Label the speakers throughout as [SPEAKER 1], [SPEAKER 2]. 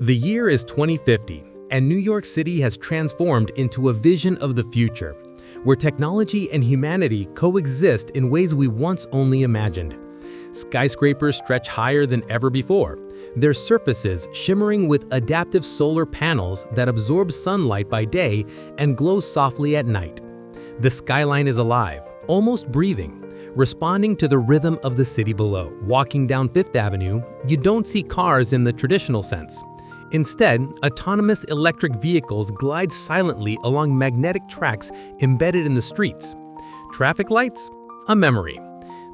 [SPEAKER 1] The year is 2050, and New York City has transformed into a vision of the future, where technology and humanity coexist in ways we once only imagined. Skyscrapers stretch higher than ever before, their surfaces shimmering with adaptive solar panels that absorb sunlight by day and glow softly at night. The skyline is alive, almost breathing, responding to the rhythm of the city below. Walking down Fifth Avenue, you don't see cars in the traditional sense. Instead, autonomous electric vehicles glide silently along magnetic tracks embedded in the streets. Traffic lights? A memory.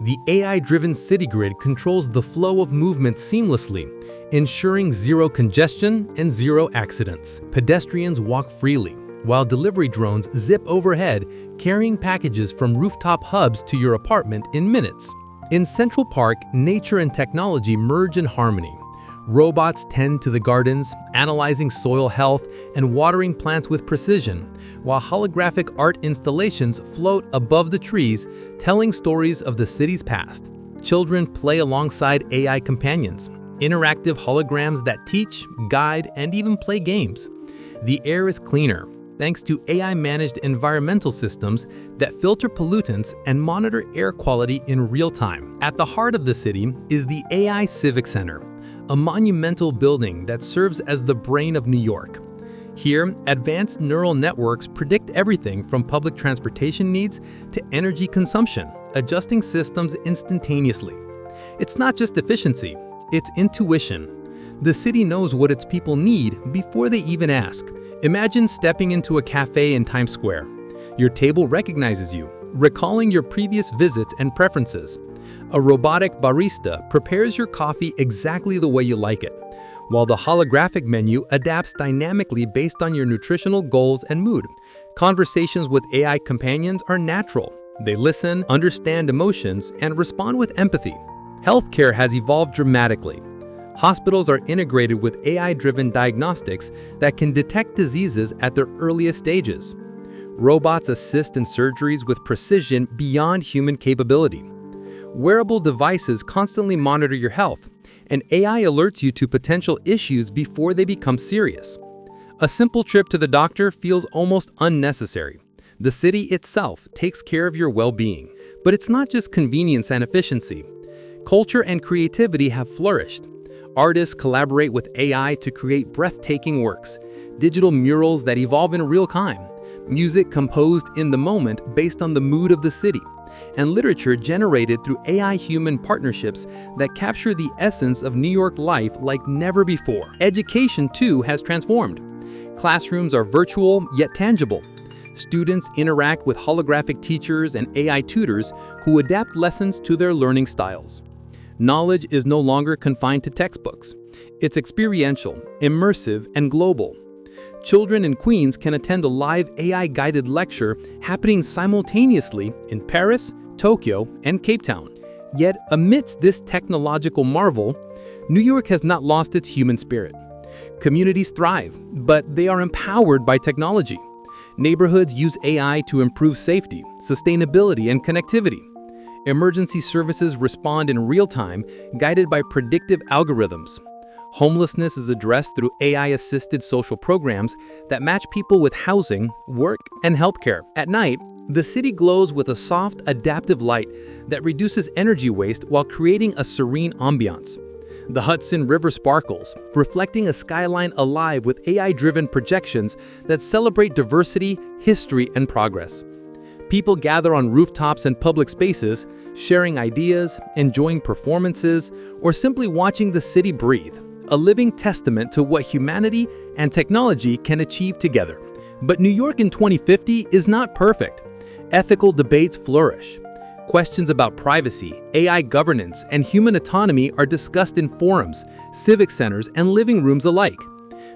[SPEAKER 1] The AI-driven city grid controls the flow of movement seamlessly, ensuring zero congestion and zero accidents. Pedestrians walk freely, while delivery drones zip overhead, carrying packages from rooftop hubs to your apartment in minutes. In Central Park, nature and technology merge in harmony. Robots tend to the gardens, analyzing soil health and watering plants with precision, while holographic art installations float above the trees, telling stories of the city's past. Children play alongside AI companions, interactive holograms that teach, guide, and even play games. The air is cleaner, thanks to AI-managed environmental systems that filter pollutants and monitor air quality in real time. At the heart of the city is the AI Civic Center, a monumental building that serves as the brain of New York. Here, advanced neural networks predict everything from public transportation needs to energy consumption, adjusting systems instantaneously. It's not just efficiency, it's intuition. The city knows what its people need before they even ask. Imagine stepping into a cafe in Times Square. Your table recognizes you, recalling your previous visits and preferences. A robotic barista prepares your coffee exactly the way you like it, while the holographic menu adapts dynamically based on your nutritional goals and mood. Conversations with AI companions are natural. They listen, understand emotions, and respond with empathy. Healthcare has evolved dramatically. Hospitals are integrated with AI-driven diagnostics that can detect diseases at their earliest stages. Robots assist in surgeries with precision beyond human capability. Wearable devices constantly monitor your health, and AI alerts you to potential issues before they become serious. A simple trip to the doctor feels almost unnecessary. The city itself takes care of your well-being. But it's not just convenience and efficiency. Culture and creativity have flourished. Artists collaborate with AI to create breathtaking works, digital murals that evolve in real time, music composed in the moment based on the mood of the city, and literature generated through AI-human partnerships that capture the essence of New York life like never before. Education, too, has transformed. Classrooms are virtual yet tangible. Students interact with holographic teachers and AI tutors who adapt lessons to their learning styles. Knowledge is no longer confined to textbooks. It's experiential, immersive, and global. Children in Queens can attend a live AI-guided lecture happening simultaneously in Paris, Tokyo, and Cape Town. Yet, amidst this technological marvel, New York has not lost its human spirit. Communities thrive, but they are empowered by technology. Neighborhoods use AI to improve safety, sustainability, and connectivity. Emergency services respond in real time, guided by predictive algorithms. Homelessness is addressed through AI-assisted social programs that match people with housing, work, and healthcare. At night, the city glows with a soft, adaptive light that reduces energy waste while creating a serene ambiance. The Hudson River sparkles, reflecting a skyline alive with AI-driven projections that celebrate diversity, history, and progress. People gather on rooftops and public spaces, sharing ideas, enjoying performances, or simply watching the city breathe, a living testament to what humanity and technology can achieve together. But New York in 2050 is not perfect. Ethical debates flourish. Questions about privacy, AI governance, and human autonomy are discussed in forums, civic centers, and living rooms alike.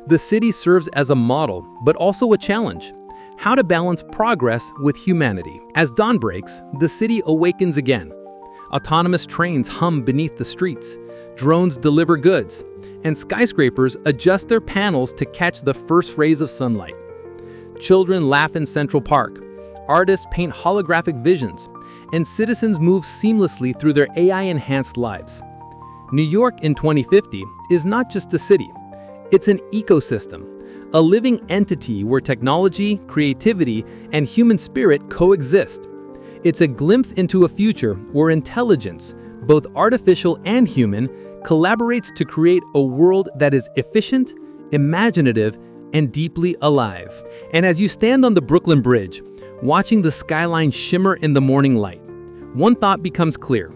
[SPEAKER 1] The city serves as a model, but also a challenge. How to balance progress with humanity. As dawn breaks, the city awakens again. Autonomous trains hum beneath the streets, drones deliver goods, and skyscrapers adjust their panels to catch the first rays of sunlight. Children laugh in Central Park, artists paint holographic visions, and citizens move seamlessly through their AI-enhanced lives. New York in 2050 is not just a city, It's an ecosystem, a living entity where technology, creativity, and human spirit coexist. It's a glimpse into a future where intelligence, both artificial and human, collaborates to create a world that is efficient, imaginative, and deeply alive. And as you stand on the Brooklyn Bridge, watching the skyline shimmer in the morning light, one thought becomes clear.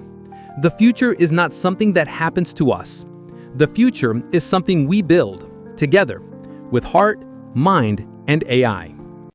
[SPEAKER 1] The future is not something that happens to us. The future is something we build, together, with heart, mind, and AI.